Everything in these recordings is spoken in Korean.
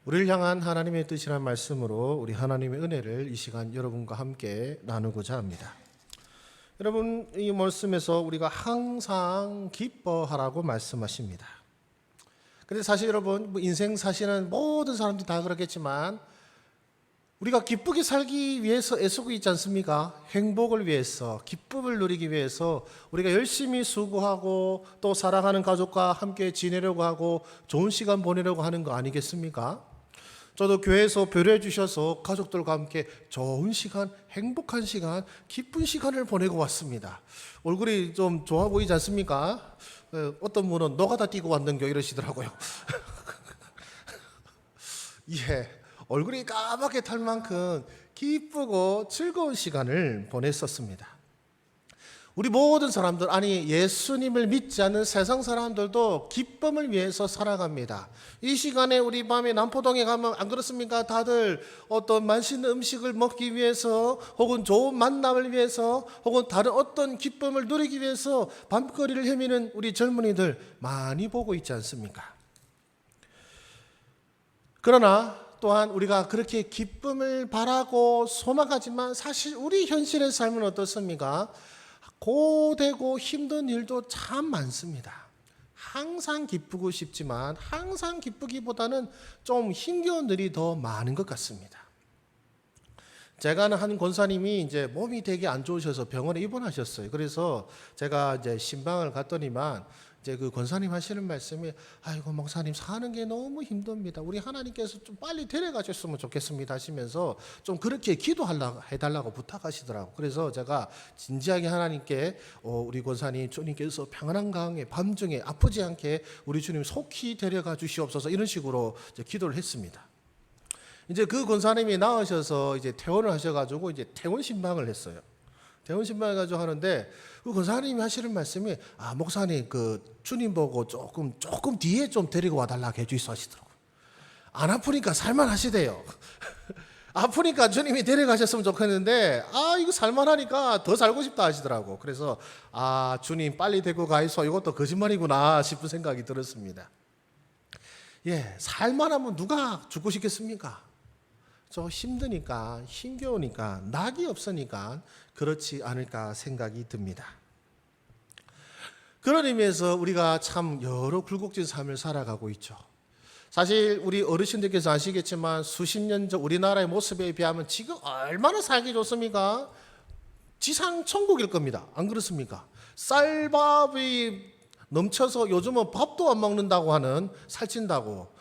우리를 향한 하나님의 뜻이란 말씀으로 우리 하나님의 은혜를 이 시간 여러분과 함께 나누고자 합니다. 여러분, 이 말씀에서 우리가 항상 기뻐하라고 말씀하십니다. 그런데 사실 여러분, 인생 사시는 모든 사람들이 다 그렇겠지만 우리가 기쁘게 살기 위해서 애쓰고 있지 않습니까? 행복을 위해서, 기쁨을 누리기 위해서 우리가 열심히 수고하고 또 사랑하는 가족과 함께 지내려고 하고 좋은 시간 보내려고 하는 거 아니겠습니까? 저도 교회에서 배려해 주셔서 가족들과 함께 좋은 시간, 행복한 시간, 기쁜 시간을 보내고 왔습니다. 얼굴이 좀 좋아 보이지 않습니까? 어떤 분은 노가다 뛰고 왔는겨 이러시더라고요. 예. 얼굴이 까맣게 탈 만큼 기쁘고 즐거운 시간을 보냈었습니다. 우리 모든 사람들, 아니 예수님을 믿지 않는 세상 사람들도 기쁨을 위해서 살아갑니다. 이 시간에 우리 밤에 남포동에 가면 안 그렇습니까? 다들 어떤 맛있는 음식을 먹기 위해서 혹은 좋은 만남을 위해서 혹은 다른 어떤 기쁨을 누리기 위해서 밤거리를 헤매는 우리 젊은이들 많이 보고 있지 않습니까? 그러나 또한 우리가 그렇게 기쁨을 바라고 소망하지만 사실 우리 현실의 삶은 어떻습니까? 고되고 힘든 일도 참 많습니다. 항상 기쁘고 싶지만 항상 기쁘기보다는 좀 힘겨운 일이 더 많은 것 같습니다. 제가 아는 한 권사님이 이제 몸이 되게 안 좋으셔서 병원에 입원하셨어요. 그래서 제가 이제 신방을 갔더니만 이제 그 권사님 하시는 말씀이 아이고 목사님 사는 게 너무 힘듭니다. 우리 하나님께서 좀 빨리 데려가셨으면 좋겠습니다 하시면서 좀 그렇게 기도해달라고 부탁하시더라고요. 그래서 제가 진지하게 하나님께 우리 권사님 주님께서 평안한 강에 밤중에 아프지 않게 우리 주님 속히 데려가 주시옵소서 이런 식으로 이제 기도를 했습니다. 이제 그 권사님이 나으셔서 이제 퇴원을 하셔가지고 이제 퇴원 신방을 했어요. 퇴원 신방을 가지고 하는데 그 권사님이 하시는 말씀이 목사님 그 주님 보고 조금 뒤에 좀 데리고 와달라고 해주시오 하시더라고요. 안 아프니까 살만하시대요. 아프니까 주님이 데려가셨으면 좋겠는데 이거 살만하니까 더 살고 싶다 하시더라고. 그래서 주님 빨리 데리고 가이소 이것도 거짓말이구나 싶은 생각이 들었습니다. 예, 살만하면 누가 죽고 싶겠습니까? 저 힘드니까 힘겨우니까 낙이 없으니까 그렇지 않을까 생각이 듭니다. 그런 의미에서 우리가 참 여러 굴곡진 삶을 살아가고 있죠. 사실 우리 어르신들께서 아시겠지만 수십 년 전 우리나라의 모습에 비하면 지금 얼마나 살기 좋습니까? 지상 천국일 겁니다. 안 그렇습니까? 쌀밥이 넘쳐서 요즘은 밥도 안 먹는다고 하는 살찐다고.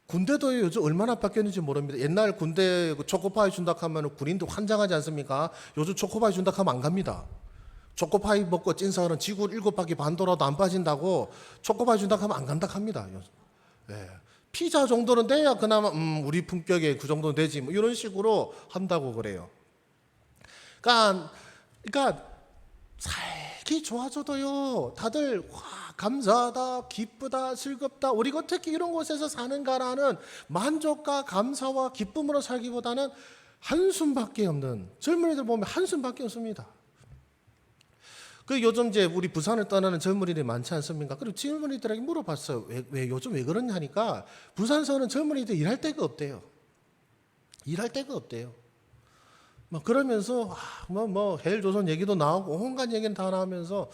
군대도 요즘 얼마나 바뀌었는지 모릅니다. 옛날 군대 초코파이 준다 하면 군인들 환장하지 않습니까? 요즘 초코파이 준다 하면 안 갑니다. 초코파이 먹고 찐사람은 지구 7바퀴 반 돌아도 안 빠진다고 초코파이 준다 하면 안 간다 합니다. 예. 피자 정도는 돼야 그나마 우리 품격에 그 정도는 되지 뭐 이런 식으로 한다고 그래요. 그러니까 살기 좋아져도요. 다들 감사하다, 기쁘다, 즐겁다. 우리가 어떻게 이런 곳에서 사는가라는 만족과 감사와 기쁨으로 살기보다는 한숨밖에 없는 젊은이들 보면 한숨밖에 없습니다. 그 요즘 이제 우리 부산을 떠나는 젊은이들이 많지 않습니까? 그리고 젊은이들에게 물어봤어요. 왜 요즘 왜 그러냐 하니까 부산서는 젊은이들 일할 데가 없대요. 일할 데가 없대요. 그러면서 헬조선 얘기도 나오고 온갖 얘기는 다 나오면서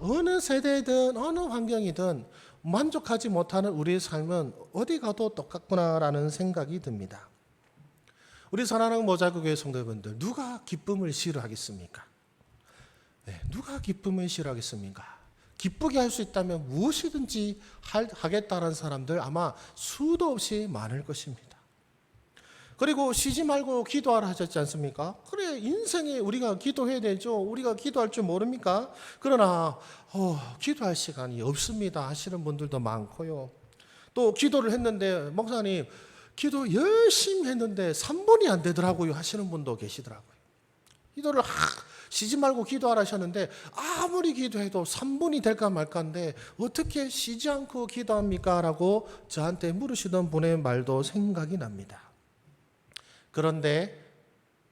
어느 세대든 어느 환경이든 만족하지 못하는 우리의 삶은 어디 가도 똑같구나라는 생각이 듭니다. 우리 사랑하는 모자이크교회 성도분들 누가 기쁨을 싫어하겠습니까? 네, 누가 기쁨을 싫어하겠습니까? 기쁘게 할 수 있다면 무엇이든지 하겠다는 사람들 아마 수도 없이 많을 것입니다. 그리고 쉬지 말고 기도하라 하셨지 않습니까? 그래 인생에 우리가 기도해야 되죠. 우리가 기도할 줄 모릅니까? 그러나 기도할 시간이 없습니다 하시는 분들도 많고요. 또 기도를 했는데 목사님 기도 열심히 했는데 3분이 안 되더라고요 하시는 분도 계시더라고요. 기도를 쉬지 말고 기도하라 하셨는데 아무리 기도해도 3분이 될까 말까인데 어떻게 쉬지 않고 기도합니까? 라고 저한테 물으시던 분의 말도 생각이 납니다. 그런데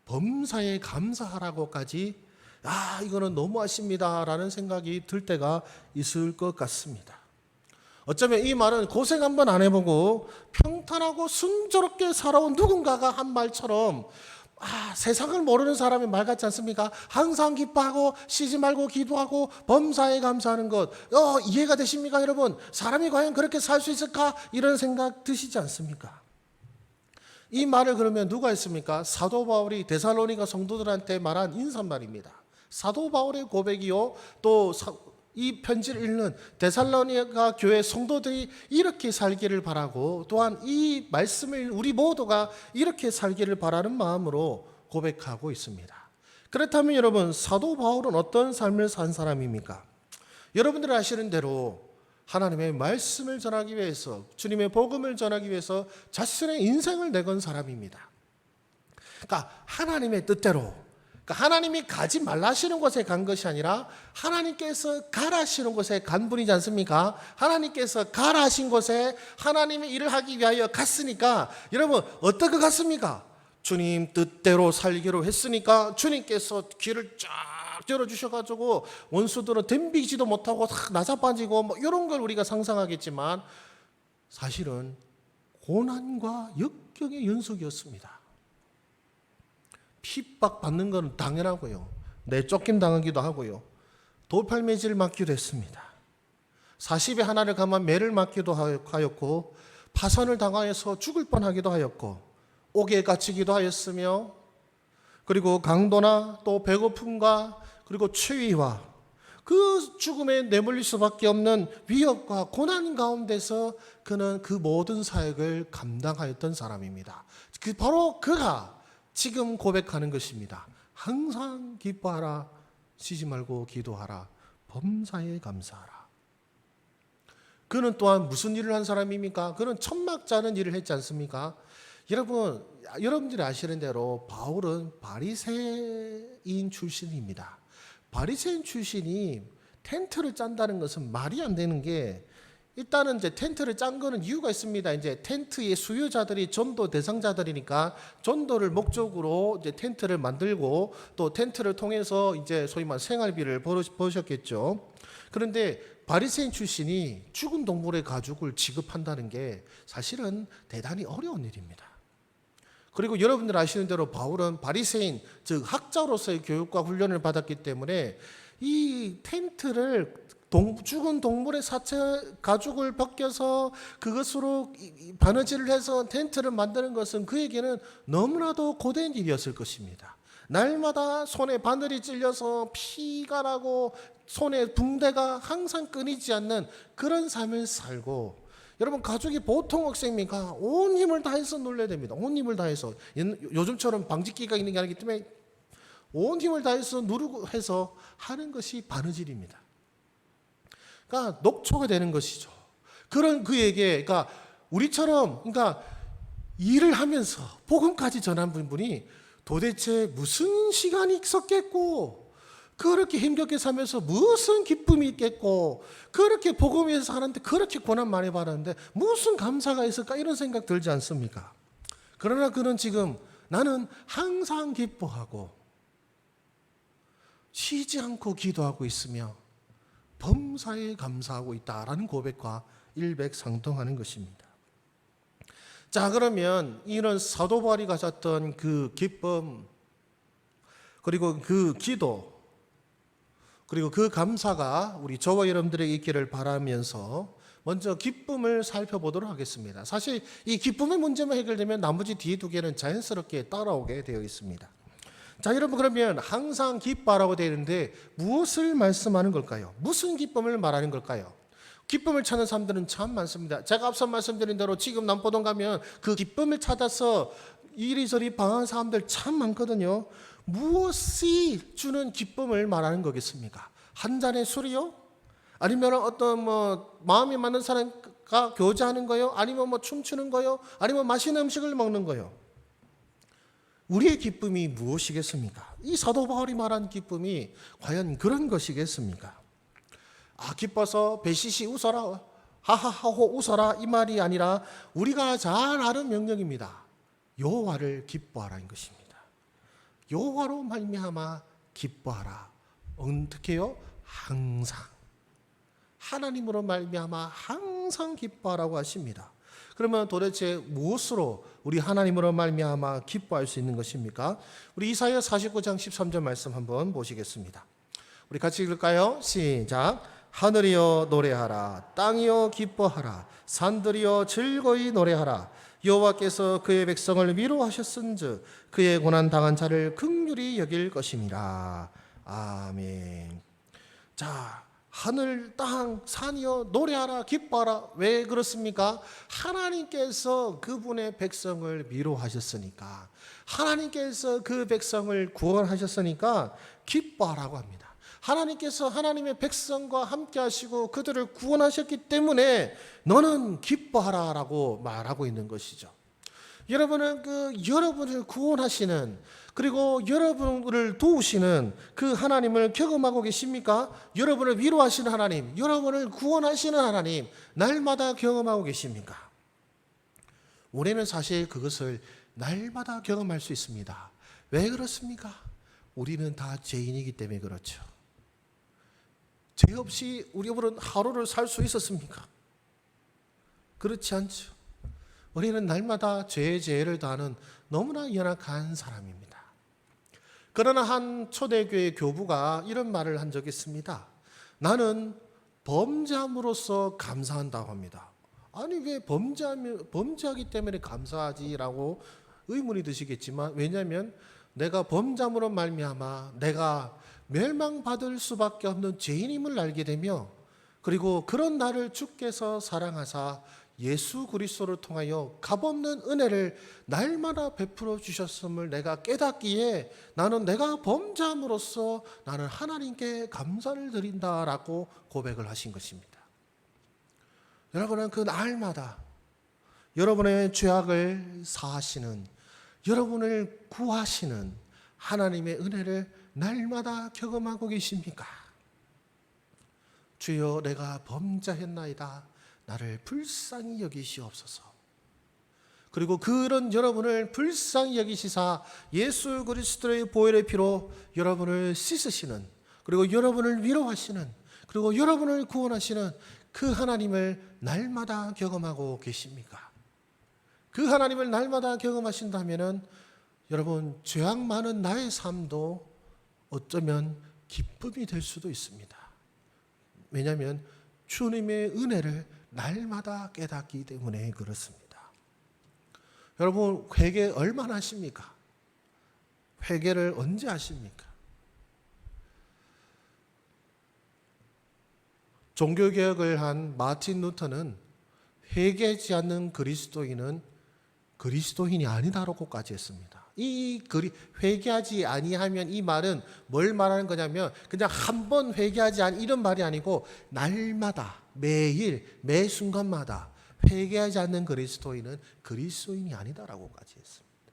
범사에 감사하라고까지 이거는 너무하십니다라는 생각이 들 때가 있을 것 같습니다. 어쩌면 이 말은 고생 한번 안 해보고 평탄하고 순조롭게 살아온 누군가가 한 말처럼 세상을 모르는 사람의 말 같지 않습니까? 항상 기뻐하고 쉬지 말고 기도하고 범사에 감사하는 것. 이해가 되십니까, 여러분? 사람이 과연 그렇게 살 수 있을까? 이런 생각 드시지 않습니까? 이 말을 그러면 누가 했습니까? 사도 바울이 데살로니가 성도들한테 말한 인사말입니다. 사도 바울의 고백이요. 또 이 편지를 읽는 데살로니가 교회 성도들이 이렇게 살기를 바라고 또한 이 말씀을 우리 모두가 이렇게 살기를 바라는 마음으로 고백하고 있습니다. 그렇다면 여러분, 사도 바울은 어떤 삶을 산 사람입니까? 여러분들이 아시는 대로 하나님의 말씀을 전하기 위해서, 주님의 복음을 전하기 위해서 자신의 인생을 내건 사람입니다. 그러니까 하나님의 뜻대로, 하나님이 가지 말라 하시는 곳에 간 것이 아니라 하나님께서 가라 하시는 곳에 간 분이지 않습니까? 하나님께서 가라 하신 곳에 하나님의 일을 하기 위하여 갔으니까 여러분 어떻게 갔습니까? 주님 뜻대로 살기로 했으니까 주님께서 길을 쫙 열어주셔가지고 원수들은 덤비지도 못하고 나자빠지고 이런 걸 우리가 상상하겠지만 사실은 고난과 역경의 연속이었습니다. 핍박받는 건 당연하고요. 내쫓김 당하기도 하고요. 돌팔매질 맞기도 했습니다. 40에 하나를 감한 매를 맞기도 하였고 파선을 당하여서 죽을 뻔하기도 하였고 옥에 갇히기도 하였으며 그리고 강도나 또 배고픔과 그리고 추위와 그 죽음에 내몰릴 수밖에 없는 위협과 고난 가운데서 그는 그 모든 사역을 감당하였던 사람입니다. 바로 그가 지금 고백하는 것입니다. 항상 기뻐하라, 쉬지 말고 기도하라, 범사에 감사하라. 그는 또한 무슨 일을 한 사람입니까? 그는 천막자는 일을 했지 않습니까? 여러분들이 아시는 대로 바울은 바리새인 출신입니다. 바리새인 출신이 텐트를 짠다는 것은 말이 안 되는 게, 일단은 이제 텐트를 짠 거는 이유가 있습니다. 이제 텐트의 수요자들이 전도 대상자들이니까 전도를 목적으로 이제 텐트를 만들고 또 텐트를 통해서 이제 소위 말 생활비를 버셨겠죠. 그런데 바리새인 출신이 죽은 동물의 가죽을 지급한다는 게 사실은 대단히 어려운 일입니다. 그리고 여러분들 아시는 대로 바울은 바리새인, 즉 학자로서의 교육과 훈련을 받았기 때문에 이 텐트를 죽은 동물의 사체 가죽을 벗겨서 그것으로 바느질을 해서 텐트를 만드는 것은 그에게는 너무나도 고된 일이었을 것입니다. 날마다 손에 바늘이 찔려서 피가 나고 손에 붕대가 항상 끊이지 않는 그런 삶을 살고, 여러분 가죽이 보통 억셉니까? 온 힘을 다해서 눌러야 됩니다. 온 힘을 다해서. 요즘처럼 방직기가 있는 게 아니기 때문에 온 힘을 다해서 누르고 해서 하는 것이 바느질입니다. 그러니까 녹초가 되는 것이죠. 그런 그에게, 그러니까 우리처럼, 일을 하면서 복음까지 전한 분이 도대체 무슨 시간이 있었겠고, 그렇게 힘겹게 살면서 무슨 기쁨이 있겠고, 그렇게 복음 위해서 하는데 그렇게 고난 많이 받았는데 무슨 감사가 있을까, 이런 생각 들지 않습니까? 그러나 그는 지금 나는 항상 기뻐하고 쉬지 않고 기도하고 있으며 범사에 감사하고 있다라는 고백과 일맥상통하는 것입니다. 자, 그러면 이런 사도 바울이 가졌던 그 기쁨, 그리고 그 기도, 그리고 그 감사가 우리 저와 여러분들에게 있기를 바라면서 먼저 기쁨을 살펴보도록 하겠습니다. 사실 이 기쁨의 문제만 해결되면 나머지 뒤에 두 개는 자연스럽게 따라오게 되어 있습니다. 자, 여러분, 그러면 항상 기뻐하라고 되어 있는데 무엇을 말씀하는 걸까요? 무슨 기쁨을 말하는 걸까요? 기쁨을 찾는 사람들은 참 많습니다. 제가 앞서 말씀드린 대로 지금 남포동 가면 그 기쁨을 찾아서 이리저리 방황하는 사람들 참 많거든요. 무엇이 주는 기쁨을 말하는 거겠습니까? 한 잔의 술이요? 아니면 어떤 마음이 맞는 사람과 교제하는 거요? 아니면 춤추는 거요? 아니면 맛있는 음식을 먹는 거요? 우리의 기쁨이 무엇이겠습니까? 이 사도 바울이 말한 기쁨이 과연 그런 것이겠습니까? 기뻐서 배시시 웃어라, 하하하호 웃어라, 이 말이 아니라 우리가 잘 아는 명령입니다. 여호와를 기뻐하라는 것입니다. 여호와로 말미암아 기뻐하라. 어떻게요? 항상 하나님으로 말미암아 항상 기뻐하라고 하십니다. 그러면 도대체 무엇으로 우리 하나님으로 말미암아 기뻐할 수 있는 것입니까? 우리 이사야 49장 13절 말씀 한번 보시겠습니다. 우리 같이 읽을까요? 시작. 하늘이여 노래하라, 땅이여 기뻐하라, 산들이여 즐거이 노래하라. 여호와께서 그의 백성을 위로하셨은즉 그의 고난 당한 자를 긍휼히 여길 것임이라. 아멘. 자, 하늘, 땅, 산이여 노래하라, 기뻐하라. 왜 그렇습니까? 하나님께서 그분의 백성을 위로하셨으니까, 하나님께서 그 백성을 구원하셨으니까 기뻐하라고 합니다. 하나님께서 하나님의 백성과 함께 하시고 그들을 구원하셨기 때문에 너는 기뻐하라라고 말하고 있는 것이죠. 여러분은 여러분을 구원하시는, 그리고 여러분을 도우시는 그 하나님을 경험하고 계십니까? 여러분을 위로하시는 하나님, 여러분을 구원하시는 하나님 날마다 경험하고 계십니까? 우리는 사실 그것을 날마다 경험할 수 있습니다. 왜 그렇습니까? 우리는 다 죄인이기 때문에 그렇죠. 죄 없이 우리는 하루를 살 수 있었습니까? 그렇지 않죠. 우리는 날마다 죄를 다하는 너무나 연약한 사람입니다. 그러나 한 초대교회 교부가 이런 말을 한 적이 있습니다. 나는 범죄함으로써 감사한다고 합니다. 아니 왜 범죄하기 때문에 감사하지라고 의문이 드시겠지만, 왜냐하면 내가 범죄함으로 말미암아 내가 멸망받을 수밖에 없는 죄인임을 알게 되며, 그리고 그런 나를 주께서 사랑하사 예수 그리스도를 통하여 값없는 은혜를 날마다 베풀어 주셨음을 내가 깨닫기에 나는 내가 범죄함으로써 나는 하나님께 감사를 드린다라고 고백을 하신 것입니다. 여러분은 그 날마다 여러분의 죄악을 사하시는, 여러분을 구하시는 하나님의 은혜를 날마다 경험하고 계십니까? 주여 내가 범죄했나이다, 나를 불쌍히 여기시옵소서. 그리고 그런 여러분을 불쌍히 여기시사 예수 그리스도의 보혈의 피로 여러분을 씻으시는, 그리고 여러분을 위로하시는, 그리고 여러분을 구원하시는 그 하나님을 날마다 경험하고 계십니까? 그 하나님을 날마다 경험하신다면 여러분, 죄악 많은 나의 삶도 어쩌면 기쁨이 될 수도 있습니다. 왜냐하면 주님의 은혜를 날마다 깨닫기 때문에 그렇습니다. 여러분, 회개 얼마나 하십니까? 회개를 언제 하십니까? 종교개혁을 한 마틴 루터는 회개하지 않는 그리스도인은 그리스도인이 아니다라고까지 했습니다. 이 회개하지 아니하면, 이 말은 뭘 말하는 거냐면 그냥 한 번 회개하지 않 이런 말이 아니고 날마다, 매일, 매 순간마다 회개하지 않는 그리스도인은 그리스도인이 아니다라고까지 했습니다.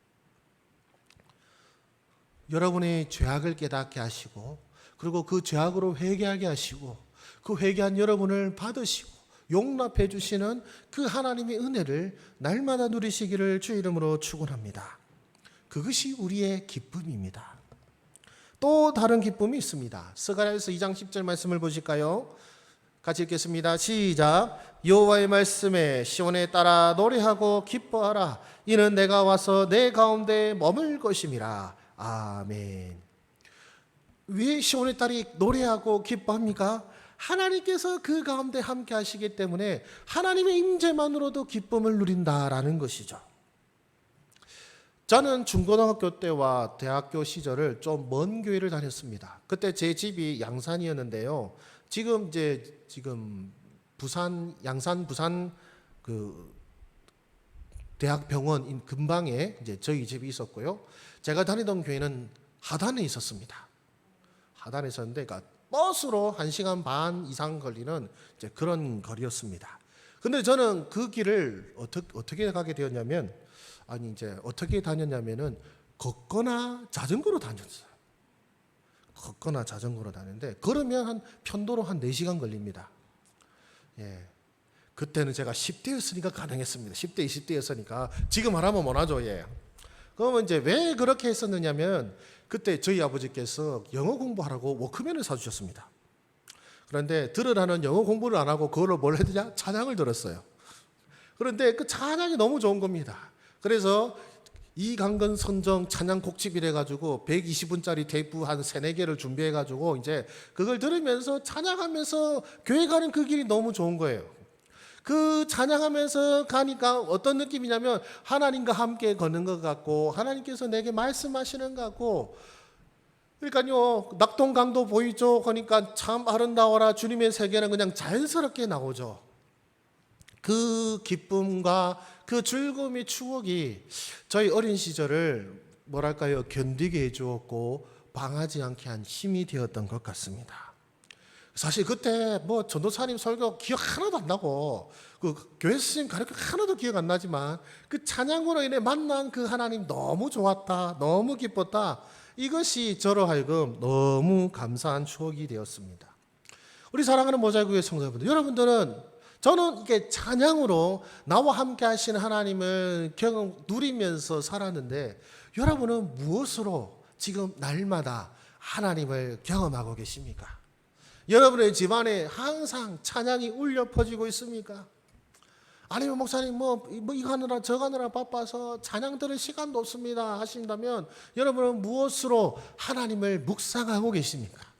여러분의 죄악을 깨닫게 하시고, 그리고 그 죄악으로 회개하게 하시고, 그 회개한 여러분을 받으시고 용납해 주시는 그 하나님의 은혜를 날마다 누리시기를 주 이름으로 축원합니다. 그것이 우리의 기쁨입니다. 또 다른 기쁨이 있습니다. 스가랴서 2장 10절 말씀을 보실까요? 같이 읽겠습니다. 시작. 여호와의 말씀에 시온에 따라 노래하고 기뻐하라. 이는 내가 와서 내 가운데 머물 것임이라. 아멘. 왜 시온의 딸이 노래하고 기뻐합니까? 하나님께서 그 가운데 함께 하시기 때문에 하나님의 임재만으로도 기쁨을 누린다라는 것이죠. 저는 중고등학교 때와 대학교 시절을 좀 먼 교회를 다녔습니다. 그때 제 집이 양산이었는데요. 지금 양산 부산 그 대학병원 근방에 이제 저희 집이 있었고요. 제가 다니던 교회는 하단에 있었습니다. 하단에 있었는데, 그러니까 버스로 1시간 반 이상 걸리는 이제 그런 거리였습니다. 근데 저는 그 길을 어떻게 가게 되었냐면, 어떻게 다녔냐면은 걷거나 자전거로 다녔어요. 걷거나 자전거로 다녔는데, 걸으면 편도로 한 4시간 걸립니다. 예. 그때는 제가 10대였으니까 가능했습니다. 10대, 20대였으니까. 지금 하라면 못하죠. 예. 그러면 이제 왜 그렇게 했었느냐면, 그때 저희 아버지께서 영어 공부하라고 워크맨을 사주셨습니다. 그런데 들으라는 영어 공부를 안 하고 그걸로 뭘 했느냐? 찬양을 들었어요. 그런데 그 찬양이 너무 좋은 겁니다. 그래서 이강건 선정 찬양 곡집이래 가지고 120분짜리 테이프 한 3-4개를 준비해 가지고 이제 그걸 들으면서 찬양하면서 교회 가는 그 길이 너무 좋은 거예요. 그 찬양하면서 가니까 어떤 느낌이냐면 하나님과 함께 걷는 것 같고 하나님께서 내게 말씀하시는 것 같고, 그러니까요 낙동강도 보이죠. 그러니까 참 아름다워라 주님의 세계는 그냥 자연스럽게 나오죠. 그 기쁨과 그 즐거움의 추억이 저희 어린 시절을 뭐랄까요 견디게 해주었고 방하지 않게 한 힘이 되었던 것 같습니다. 사실 그때 뭐 전도사님 설교 기억 하나도 안 나고 그 교회 스님 가르쳐 하나도 기억 안 나지만 그 찬양으로 인해 만난 그 하나님 너무 좋았다, 너무 기뻤다, 이것이 저로 하여금 너무 감사한 추억이 되었습니다. 우리 사랑하는 모자이크교회 성도분들, 여러분들은 저는 이게 찬양으로 나와 함께 하시는 하나님을 누리면서 살았는데 여러분은 무엇으로 지금 날마다 하나님을 경험하고 계십니까? 여러분의 집안에 항상 찬양이 울려 퍼지고 있습니까? 아니면 목사님 이거 하느라 저거 하느라 바빠서 찬양 들을 시간도 없습니다 하신다면 여러분은 무엇으로 하나님을 묵상하고 계십니까?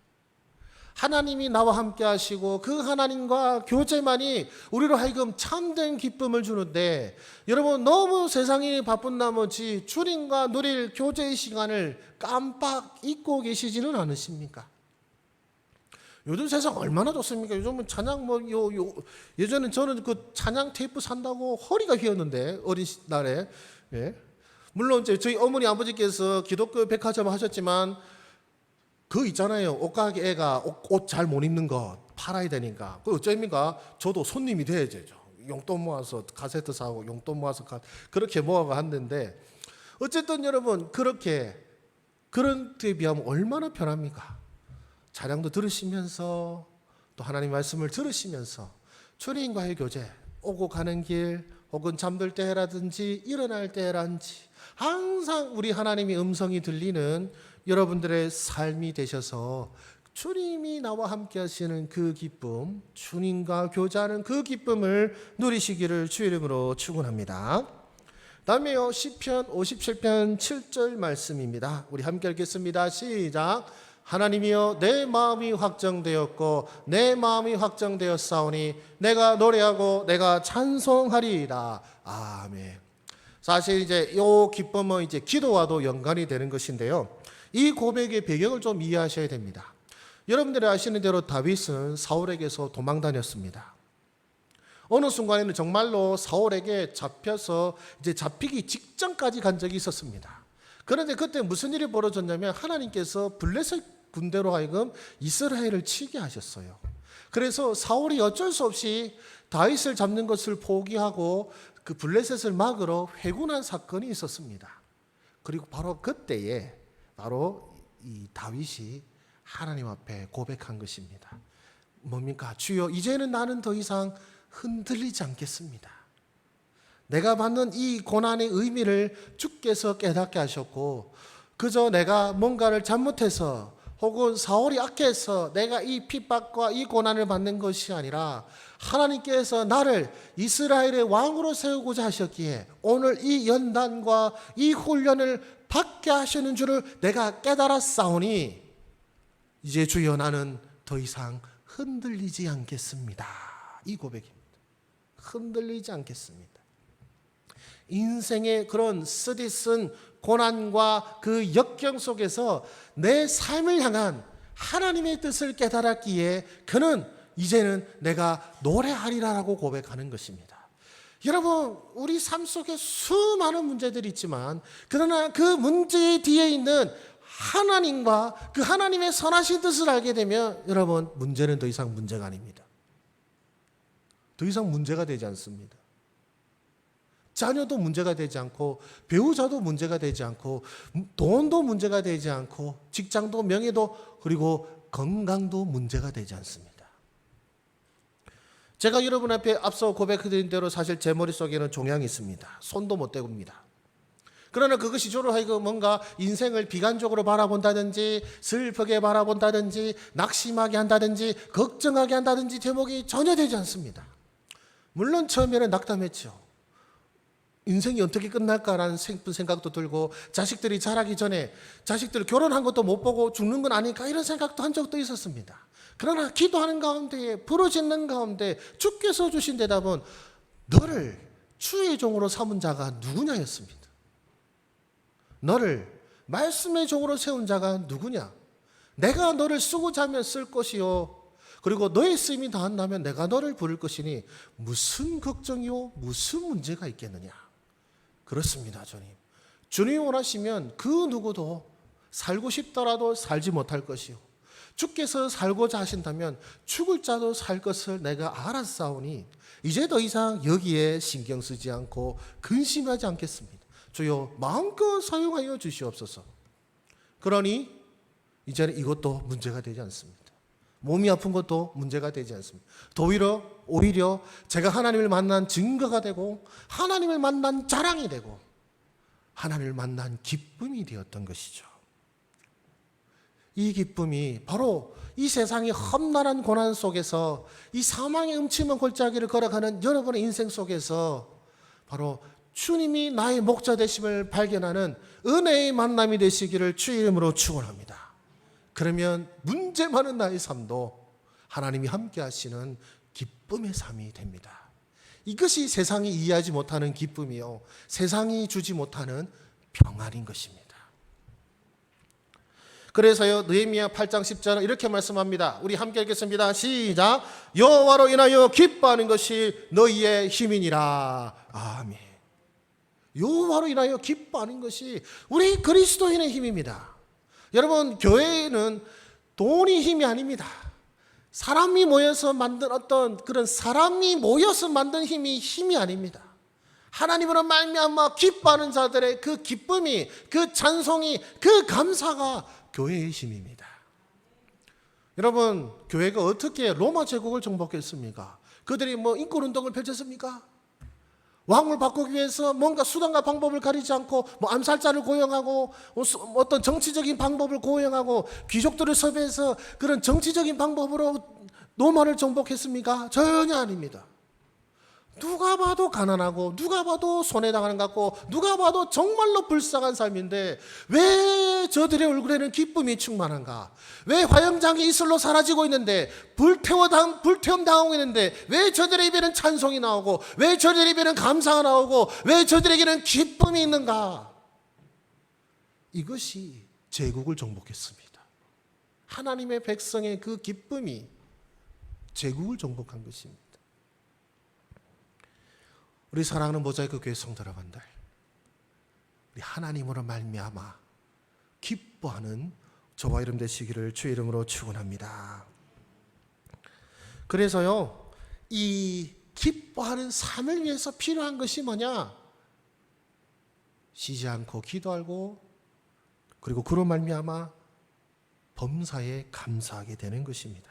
하나님이 나와 함께 하시고 그 하나님과 교제만이 우리로 하여금 참된 기쁨을 주는데 여러분 너무 세상이 바쁜 나머지 주님과 누릴 교제의 시간을 깜빡 잊고 계시지는 않으십니까? 요즘 세상 얼마나 좋습니까? 요즘은 찬양 예전에 저는 그 찬양 테이프 산다고 허리가 휘었는데 어린 날에. 예. 물론 저희 어머니 아버지께서 기독교 백화점 하셨지만 그 있잖아요. 옷가게 애가 옷 잘 못 입는 거 팔아야 되니까. 그 어쩌입니까? 저도 손님이 돼야죠. 용돈 모아서 카세트 사고 용돈 모아서 그렇게 모아가 했는데 어쨌든 여러분 그런 때에 비하면 얼마나 편합니까? 찬양도 들으시면서 또 하나님 말씀을 들으시면서 주님과의 교제, 오고 가는 길 혹은 잠들 때라든지 일어날 때라든지 항상 우리 하나님의 음성이 들리는 여러분들의 삶이 되셔서 주님이 나와 함께 하시는 그 기쁨, 주님과 교제하는 그 기쁨을 누리시기를 주의 이름으로 축원합니다. 다음에요, 시편 57편 7절 말씀입니다. 우리 함께 읽겠습니다. 시작. 하나님이여 내 마음이 확정되었고 내 마음이 확정되었사오니 내가 노래하고 내가 찬송하리이다. 아멘. 사실 이제 이 기쁨은 이제 기도와도 연관이 되는 것인데요. 이 고백의 배경을 좀 이해하셔야 됩니다. 여러분들이 아시는 대로 다윗은 사울에게서 도망 다녔습니다. 어느 순간에는 정말로 사울에게 잡혀서 이제 잡히기 직전까지 간 적이 있었습니다. 그런데 그때 무슨 일이 벌어졌냐면 하나님께서 블레셋 군대로 하여금 이스라엘을 치게 하셨어요. 그래서 사울이 어쩔 수 없이 다윗을 잡는 것을 포기하고 그 블레셋을 막으러 회군한 사건이 있었습니다. 그리고 바로 그때에 바로 이 다윗이 하나님 앞에 고백한 것입니다. 뭡니까? 주여 이제는 나는 더 이상 흔들리지 않겠습니다. 내가 받는 이 고난의 의미를 주께서 깨닫게 하셨고 그저 내가 뭔가를 잘못해서 혹은 사울이 악해서 내가 이 핍박과 이 고난을 받는 것이 아니라 하나님께서 나를 이스라엘의 왕으로 세우고자 하셨기에 오늘 이 연단과 이 훈련을 받게 하시는 줄을 내가 깨달았사오니 이제 주여 나는 더 이상 흔들리지 않겠습니다. 이 고백입니다. 흔들리지 않겠습니다. 인생의 그런 쓰디쓴 고난과 그 역경 속에서 내 삶을 향한 하나님의 뜻을 깨달았기에 그는 이제는 내가 노래하리라라고 고백하는 것입니다. 여러분 우리 삶 속에 수많은 문제들이 있지만 그러나 그 문제 뒤에 있는 하나님과 그 하나님의 선하신 뜻을 알게 되면 여러분 문제는 더 이상 문제가 아닙니다. 더 이상 문제가 되지 않습니다. 자녀도 문제가 되지 않고 배우자도 문제가 되지 않고 돈도 문제가 되지 않고 직장도 명예도 그리고 건강도 문제가 되지 않습니다. 제가 여러분 앞에 앞서 고백해드린 대로 사실 제 머릿속에는 종양이 있습니다. 손도 못 대봅니다. 그러나 그것이 주로 하여금 뭔가 인생을 비관적으로 바라본다든지 슬프게 바라본다든지 낙심하게 한다든지 걱정하게 한다든지 제목이 전혀 되지 않습니다. 물론 처음에는 낙담했죠. 인생이 어떻게 끝날까라는 생각도 들고 자식들이 자라기 전에 자식들 결혼한 것도 못 보고 죽는 건 아닐까 이런 생각도 한 적도 있었습니다. 그러나 기도하는 가운데 부르짖는 가운데 주께서 주신 대답은 너를 주의 종으로 삼은 자가 누구냐였습니다. 너를 말씀의 종으로 세운 자가 누구냐? 내가 너를 쓰고자 하면 쓸 것이요 그리고 너의 쓰임이 다한다면 내가 너를 부를 것이니 무슨 걱정이요 무슨 문제가 있겠느냐? 그렇습니다. 주님이 원하시면 그 누구도 살고 싶더라도 살지 못할 것이요 주께서 살고자 하신다면 죽을 자도 살 것을 내가 알았사오니 이제 더 이상 여기에 신경 쓰지 않고 근심하지 않겠습니다. 주여 마음껏 사용하여 주시옵소서. 그러니 이제는 이것도 문제가 되지 않습니다. 몸이 아픈 것도 문제가 되지 않습니다. 오히려 제가 하나님을 만난 증거가 되고 하나님을 만난 자랑이 되고 하나님을 만난 기쁨이 되었던 것이죠. 이 기쁨이 바로 이 세상의 험난한 고난 속에서 이 사망의 음침한 골짜기를 걸어가는 여러분의 인생 속에서 바로 주님이 나의 목자 되심을 발견하는 은혜의 만남이 되시기를 주의 이름으로 축원합니다. 그러면 문제 많은 나의 삶도 하나님이 함께 하시는 기쁨의 삶이 됩니다. 이것이 세상이 이해하지 못하는 기쁨이요 세상이 주지 못하는 평안인 것입니다. 그래서요 느헤미야 8장 10절은 이렇게 말씀합니다. 우리 함께 읽겠습니다. 시작. 여호와로 인하여 기뻐하는 것이 너희의 힘이니라. 아멘. 여호와로 인하여 기뻐하는 것이 우리 그리스도인의 힘입니다. 여러분 교회는 돈이 힘이 아닙니다. 사람이 모여서 만든 어떤 그런 사람이 모여서 만든 힘이 아닙니다. 하나님으로 말미암아 기뻐하는 자들의 그 기쁨이 그 찬송이 그 감사가 교회의 힘입니다. 여러분 교회가 어떻게 로마 제국을 정복했습니까? 그들이 인권운동을 펼쳤습니까? 왕을 바꾸기 위해서 뭔가 수단과 방법을 가리지 않고 암살자를 고용하고 어떤 정치적인 방법을 고용하고 귀족들을 섭외해서 그런 정치적인 방법으로 로마를 정복했습니까? 전혀 아닙니다. 누가 봐도 가난하고 누가 봐도 손해당하는 것 같고 누가 봐도 정말로 불쌍한 삶인데 왜 저들의 얼굴에는 기쁨이 충만한가? 왜 화영장이 이슬로 사라지고 있는데 불태움 당하고 있는데 왜 저들의 입에는 찬송이 나오고 왜 저들의 입에는 감사가 나오고 왜 저들에게는 기쁨이 있는가? 이것이 제국을 정복했습니다. 하나님의 백성의 그 기쁨이 제국을 정복한 것입니다. 우리 사랑하는 모자이크 교회 성도 여러분들, 우리 하나님으로 말미암아 기뻐하는 저와 이름 되시기를 주의 이름으로 축원합니다. 그래서요, 이 기뻐하는 삶을 위해서 필요한 것이 뭐냐? 쉬지 않고 기도하고 그리고 그로 말미암아 범사에 감사하게 되는 것입니다.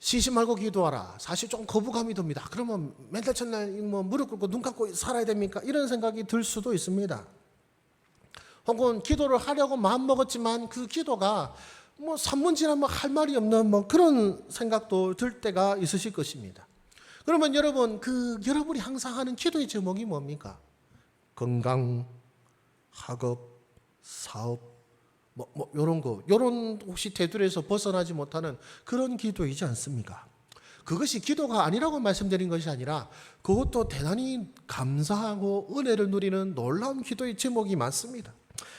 쉬지 말고 기도하라. 사실 좀 거부감이 듭니다. 그러면 맨날 첫날 무릎 꿇고 눈 감고 살아야 됩니까? 이런 생각이 들 수도 있습니다. 혹은 기도를 하려고 마음먹었지만 그 기도가 3분 지나면 할 말이 없는 그런 생각도 들 때가 있으실 것입니다. 그러면 여러분이 항상 하는 기도의 제목이 뭡니까? 건강, 학업, 사업, 요런 혹시 테두리에서 벗어나지 못하는 그런 기도이지 않습니까? 그것이 기도가 아니라고 말씀드린 것이 아니라 그것도 대단히 감사하고 은혜를 누리는 놀라운 기도의 제목이 많습니다.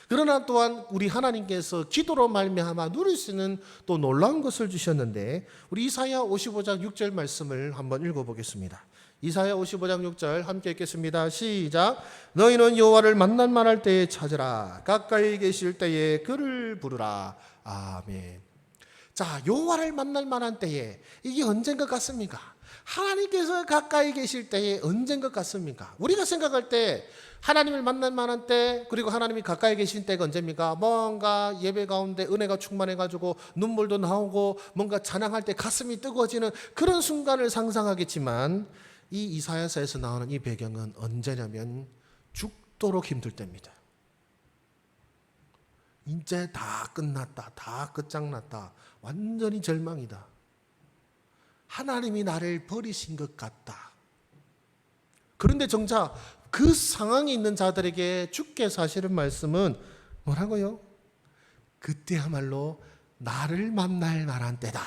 그러나 또한 우리 하나님께서 기도로 말미암아 누릴 수 있는 또 놀라운 것을 주셨는데 우리 이사야 55장 6절 말씀을 한번 읽어보겠습니다. 이사야 55장 6절 함께 읽겠습니다. 시작. 너희는 여호와를 만날 만할 때에 찾으라. 가까이 계실 때에 그를 부르라. 아멘. 자, 여호와를 만날 만한 때에 이게 언젠 것 같습니까? 하나님께서 가까이 계실 때에 언젠 것 같습니까? 우리가 생각할 때 하나님을 만날 만한 때 그리고 하나님이 가까이 계신 때가 언제입니까? 뭔가 예배 가운데 은혜가 충만해가지고 눈물도 나오고 뭔가 찬양할 때 가슴이 뜨거워지는 그런 순간을 상상하겠지만 이 이사야서에서 나오는 이 배경은 언제냐면 죽도록 힘들 때입니다. 이제 다 끝났다. 다 끝장났다. 완전히 절망이다. 하나님이 나를 버리신 것 같다. 그런데 정작 그 상황에 있는 자들에게 주께서 하시는 말씀은 뭐라고요? 그때야말로 나를 만날 만한 때다.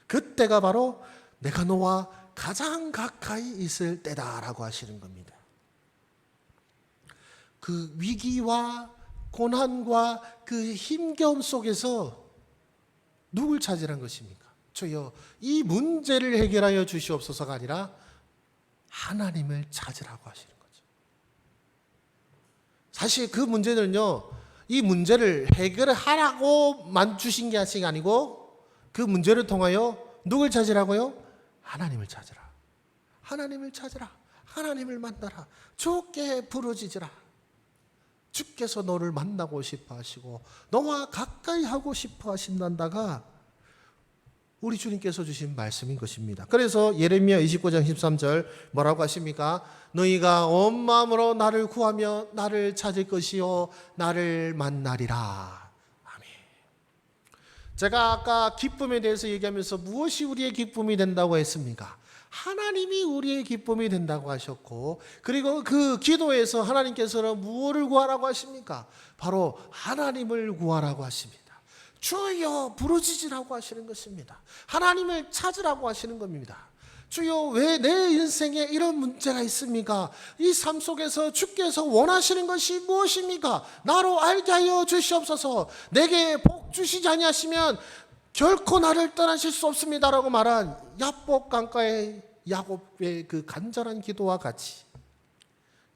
그때가 바로 내가 너와 가장 가까이 있을 때다라고 하시는 겁니다. 그 위기와 고난과 그 힘겨움 속에서 누굴 찾으란 것입니까? 주여, 이 문제를 해결하여 주시옵소서가 아니라 하나님을 찾으라고 하시는 거죠. 사실 그 문제는요, 이 문제를 해결하라고만 주신 게 아니고 그 문제를 통하여 누굴 찾으라고요? 하나님을 찾으라. 하나님을 찾으라. 하나님을 만나라. 주께 부르짖으라. 주께서 너를 만나고 싶어 하시고 너와 가까이 하고 싶어 하신단다가 우리 주님께서 주신 말씀인 것입니다. 그래서 예레미야 29장 13절 뭐라고 하십니까? 너희가 온 마음으로 나를 구하며 나를 찾을 것이요 나를 만나리라. 아멘. 제가 아까 기쁨에 대해서 얘기하면서 무엇이 우리의 기쁨이 된다고 했습니까? 하나님이 우리의 기쁨이 된다고 하셨고, 그리고 그 기도에서 하나님께서는 무엇을 구하라고 하십니까? 바로 하나님을 구하라고 하십니다. 주여 부르짖으라고 하시는 것입니다. 하나님을 찾으라고 하시는 겁니다. 주여, 왜 내 인생에 이런 문제가 있습니까? 이 삶 속에서 주께서 원하시는 것이 무엇입니까? 나로 알게 하여 주시옵소서. 내게 복 주시지 아니하시면 결코 나를 떠나실 수 없습니다라고 말한 야복 강가의 야곱의 그 간절한 기도와 같이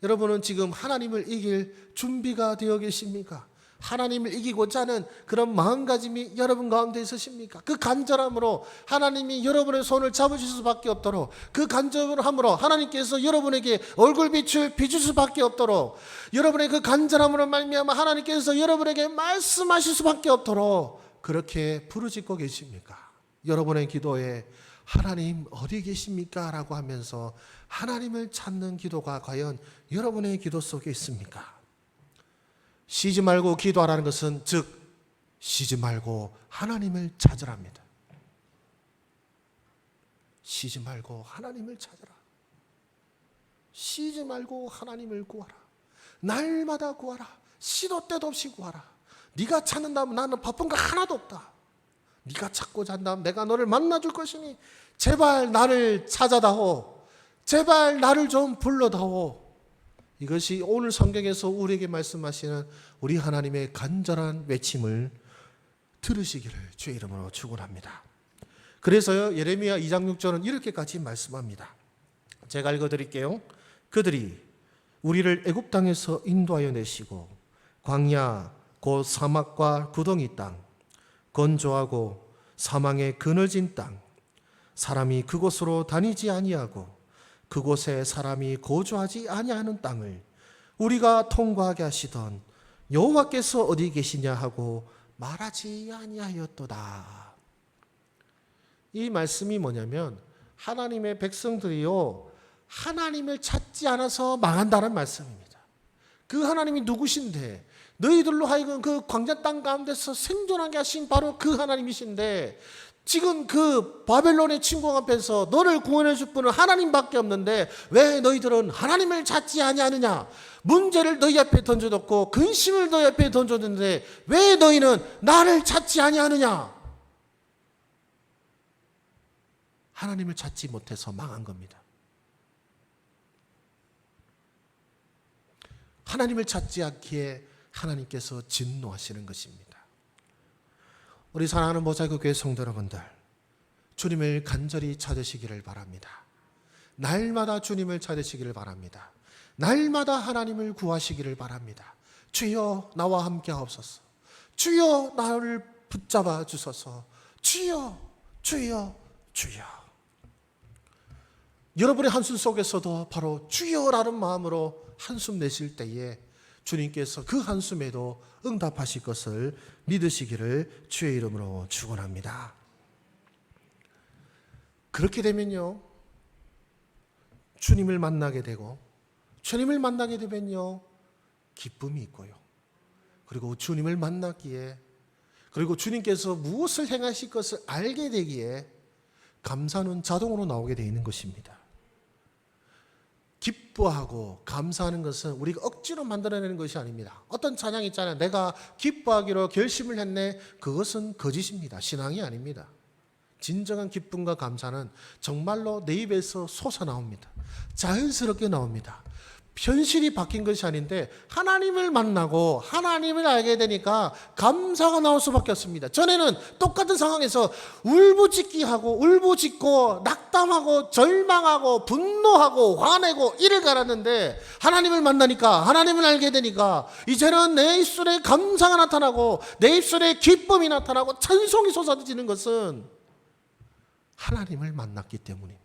여러분은 지금 하나님을 이길 준비가 되어 계십니까? 하나님을 이기고자 하는 그런 마음가짐이 여러분 가운데 있으십니까? 그 간절함으로 하나님이 여러분의 손을 잡으실 수밖에 없도록, 그 간절함으로 하나님께서 여러분에게 얼굴빛을 비출 수밖에 없도록, 여러분의 그 간절함으로 말미암아 하나님께서 여러분에게 말씀하실 수밖에 없도록 그렇게 부르짖고 계십니까? 여러분의 기도에 하나님 어디 계십니까? 라고 하면서 하나님을 찾는 기도가 과연 여러분의 기도 속에 있습니까? 쉬지 말고 기도하라는 것은 즉 쉬지 말고 하나님을 찾으랍니다. 쉬지 말고 하나님을 찾으라. 쉬지 말고 하나님을 구하라. 날마다 구하라. 시도 때도 없이 구하라. 네가 찾는다면 나는 바쁜 거 하나도 없다. 네가 찾고자 한다면 내가 너를 만나줄 것이니 제발 나를 찾아다오. 제발 나를 좀 불러다오. 이것이 오늘 성경에서 우리에게 말씀하시는 우리 하나님의 간절한 외침을 들으시기를 주의 이름으로 축원합니다. 그래서요, 예레미야 2장 6절은 이렇게까지 말씀합니다. 제가 읽어드릴게요. 그들이 우리를 애굽 땅에서 인도하여 내시고 광야 곧 사막과 구덩이 땅, 건조하고 사망의 그늘진 땅, 사람이 그곳으로 다니지 아니하고 그곳에 사람이 거주하지 아니하는 땅을 우리가 통과하게 하시던 여호와께서 어디 계시냐 하고 말하지 아니하였도다. 이 말씀이 뭐냐면 하나님의 백성들이요, 하나님을 찾지 않아서 망한다는 말씀입니다. 그 하나님이 누구신데 너희들로 하여금 그 광야 땅 가운데서 생존하게 하신 바로 그 하나님이신데 지금 그 바벨론의 침공 앞에서 너를 구원해 줄 분은 하나님밖에 없는데 왜 너희들은 하나님을 찾지 아니하느냐? 문제를 너희 앞에 던져뒀고 근심을 너희 앞에 던져뒀는데 왜 너희는 나를 찾지 아니하느냐? 하나님을 찾지 못해서 망한 겁니다. 하나님을 찾지 않기에 하나님께서 진노하시는 것입니다. 우리 사랑하는 모자이크 교회 성도 여러분들, 주님을 간절히 찾으시기를 바랍니다. 날마다 주님을 찾으시기를 바랍니다. 날마다 하나님을 구하시기를 바랍니다. 주여 나와 함께 하옵소서. 주여 나를 붙잡아 주소서. 주여 주여 주여. 여러분의 한숨 속에서도 바로 주여라는 마음으로 한숨 내실 때에 주님께서 그 한숨에도 응답하실 것을 믿으시기를 주의 이름으로 축원합니다. 그렇게 되면요, 주님을 만나게 되고 주님을 만나게 되면요, 기쁨이 있고요. 그리고 주님을 만났기에, 그리고 주님께서 무엇을 행하실 것을 알게 되기에 감사는 자동으로 나오게 되어 있는 것입니다. 기뻐하고 감사하는 것은 우리가 억지로 만들어내는 것이 아닙니다. 어떤 찬양이 있잖아요. 내가 기뻐하기로 결심을 했네. 그것은 거짓입니다. 신앙이 아닙니다. 진정한 기쁨과 감사는 정말로 내 입에서 솟아나옵니다. 자연스럽게 나옵니다. 현실이 바뀐 것이 아닌데 하나님을 만나고 하나님을 알게 되니까 감사가 나올 수밖에 없습니다. 전에는 똑같은 상황에서 울부짖고 낙담하고 절망하고 분노하고 화내고 이를 갈았는데, 하나님을 만나니까, 하나님을 알게 되니까 이제는 내 입술에 감사가 나타나고 내 입술에 기쁨이 나타나고 찬송이 솟아지는 것은 하나님을 만났기 때문입니다.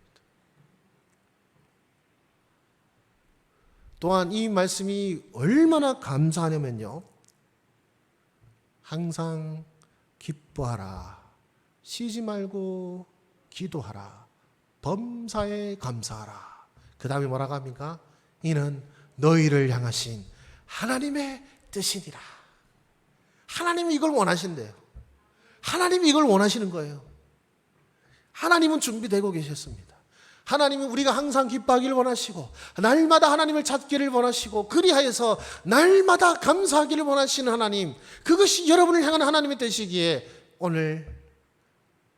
또한 이 말씀이 얼마나 감사하냐면요, 항상 기뻐하라, 쉬지 말고 기도하라, 범사에 감사하라. 그 다음에 뭐라고 합니까? 이는 너희를 향하신 하나님의 뜻이니라. 하나님이 이걸 원하신대요. 하나님이 이걸 원하시는 거예요. 하나님은 준비되고 계셨습니다. 하나님은 우리가 항상 기뻐하기를 원하시고 날마다 하나님을 찾기를 원하시고 그리하여서 날마다 감사하기를 원하시는 하나님, 그것이 여러분을 향한 하나님의 뜻이기에 오늘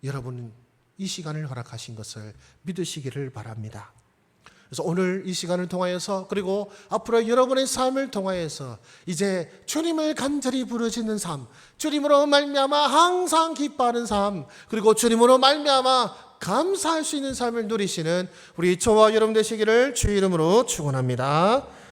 여러분은 이 시간을 허락하신 것을 믿으시기를 바랍니다. 그래서 오늘 이 시간을 통하여서, 그리고 앞으로 여러분의 삶을 통하여서 이제 주님을 간절히 부르짖는 삶, 주님으로 말미암아 항상 기뻐하는 삶, 그리고 주님으로 말미암아 감사할 수 있는 삶을 누리시는 우리 저와 여러분 되시기를 주의 이름으로 축원합니다.